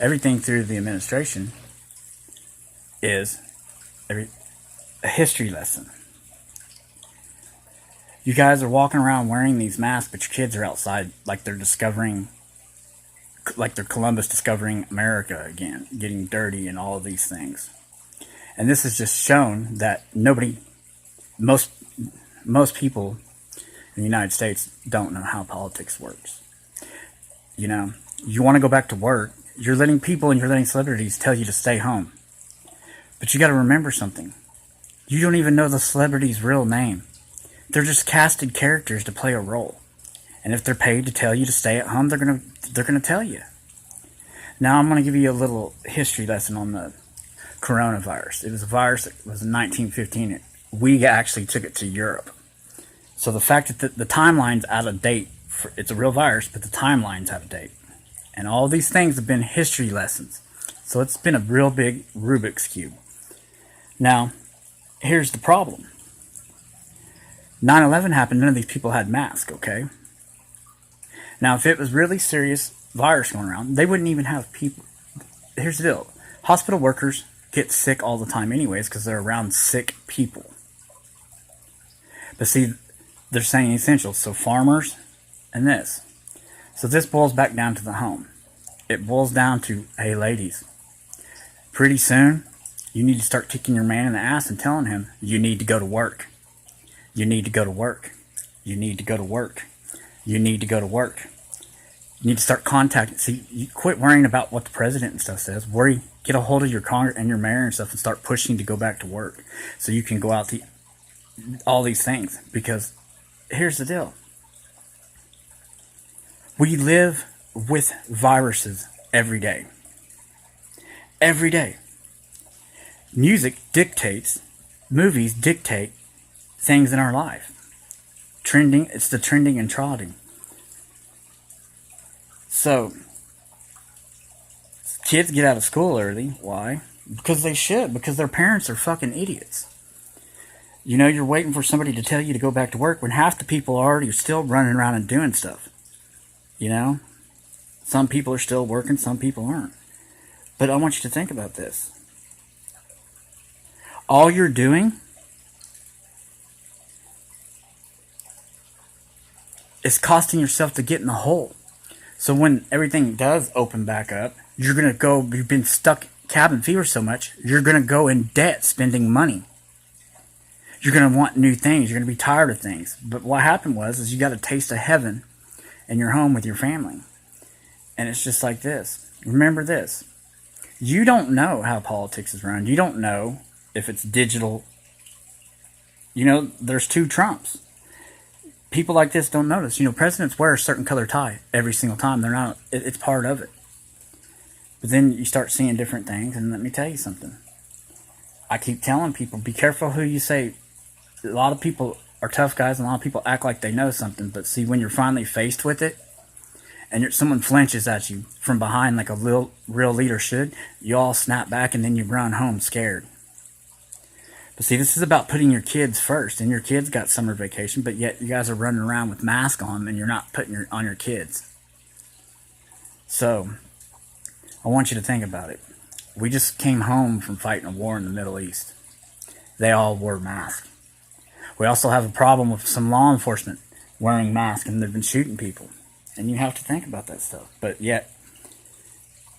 Everything through the administration is a history lesson. You guys are walking around wearing these masks, but your kids are outside like they're discovering, like they're Columbus discovering America again, getting dirty and all of these things. And this has just shown that most people in the United States don't know how politics works. You know, you want to go back to work, you're letting people and you're letting celebrities tell you to stay home. But you got to remember something. You don't even know the celebrity's real name. They're just casted characters to play a role. And if they're paid to tell you to stay at home, they're gonna tell you. Now I'm gonna give you a little history lesson on the coronavirus. It was a virus that was in 1915. We actually took it to Europe. So the fact that the timeline's out of date, it's a real virus, but the timeline's out of date. And all these things have been history lessons. So it's been a real big Rubik's Cube. Now, here's the problem. 9/11 happened, none of these people had masks, okay? Now, if it was really serious virus going around, they wouldn't even have people. Here's the deal. Hospital workers get sick all the time anyways because they're around sick people. But see, they're saying essentials, so farmers and this. So this boils back down to the home. It boils down to, hey ladies, pretty soon, you need to start kicking your man in the ass and telling him, you need to go to work. You need to go to work. You need to go to work. You need to go to work. You need to start contacting. See, you quit worrying about what the president and stuff says. Get a hold of your Congress and your mayor and stuff and start pushing to go back to work so you can go out to all these things. Because here's the deal. We live with viruses every day. Every day. Music dictates, movies dictate things in our life. It's the trending and trotting. So, kids get out of school early. Why? Because they should. Because their parents are fucking idiots. You know, you're waiting for somebody to tell you to go back to work when half the people are already still running around and doing stuff. You know? Some people are still working, some people aren't. But I want you to think about this. All you're doing is costing yourself to get in the hole. So when everything does open back up, you've been stuck cabin fever so much, you're going to go in debt spending money. You're going to want new things. You're going to be tired of things. But what happened is you got a taste of heaven in your home with your family. And it's just like this. Remember this. You don't know how politics is run. You don't know if it's digital. You know, there's two Trumps. People like this don't notice. You know, presidents wear a certain color tie every single time. It's part of it. But then you start seeing different things, and let me tell you something. I keep telling people, be careful who you say. A lot of people are tough guys, and a lot of people act like they know something. But see, when you're finally faced with it, and someone flinches at you from behind like a real leader should, you all snap back, and then you run home scared. But see, this is about putting your kids first, and your kids got summer vacation, but yet you guys are running around with masks on, and you're not putting on your kids. So, I want you to think about it. We just came home from fighting a war in the Middle East. They all wore masks. We also have a problem with some law enforcement wearing masks, and they've been shooting people. And you have to think about that stuff. But yet,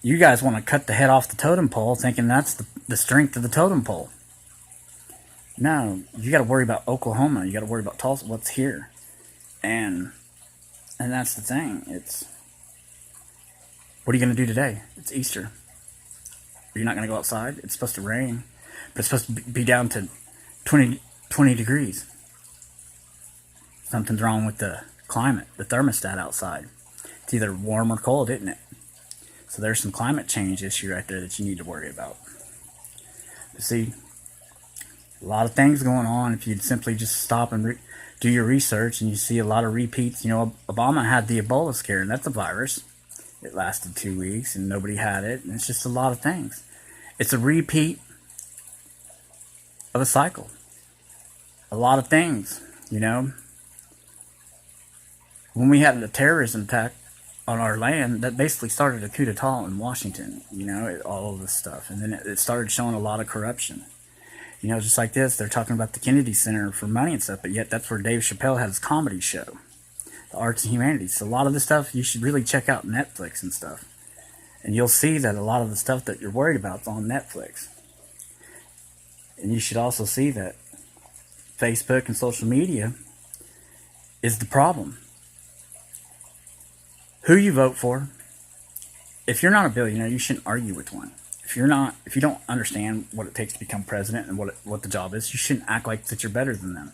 you guys want to cut the head off the totem pole thinking that's the strength of the totem pole. No, you got to worry about Oklahoma. You got to worry about Tulsa, what's here. And that's the thing. What are you going to do today? It's Easter. You're not going to go outside. It's supposed to rain. But it's supposed to be down to 20 degrees. Something's wrong with the climate, the thermostat outside. It's either warm or cold, isn't it? So there's some climate change issue right there that you need to worry about. But see, a lot of things going on if you'd simply just stop and do your research, and you see a lot of repeats. You know, Obama had the Ebola scare, and that's a virus. It lasted 2 weeks, and nobody had it, and it's just a lot of things. It's a repeat of a cycle. A lot of things, you know. When we had a terrorism attack on our land that basically started a coup d'etat in Washington. All of this stuff, and then it started showing a lot of corruption. Just like this, they're talking about the Kennedy Center for money and stuff, but yet that's where Dave Chappelle had his comedy show, the Arts and Humanities. So a lot of this stuff you should really check out Netflix and stuff, and you'll see that a lot of the stuff that you're worried about is on Netflix. And you should also see that Facebook and social media is the problem. Who you vote for. If you're not a billionaire, you shouldn't argue with one. If you don't understand what it takes to become president and what the job is, you shouldn't act like that you're better than them.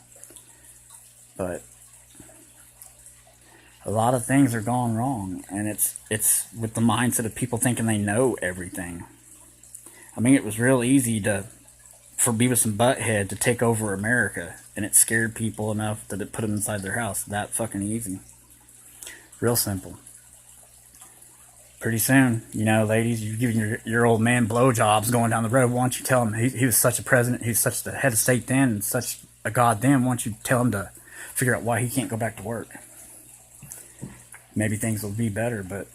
But a lot of things are going wrong, and it's with the mindset of people thinking they know everything. I mean, it was real easy for Beavis and Butthead to take over America, and it scared people enough that it put them inside their house. That fucking easy. Real simple. Pretty soon, ladies, you're giving your old man blowjobs going down the road. Why don't you tell him he was such a president, he was such the head of state then, and such a god then? Why don't you tell him to figure out why he can't go back to work? Maybe things will be better, but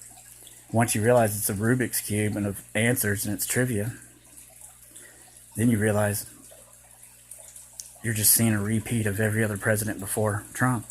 once you realize it's a Rubik's Cube and of answers and it's trivia, then you realize you're just seeing a repeat of every other president before Trump.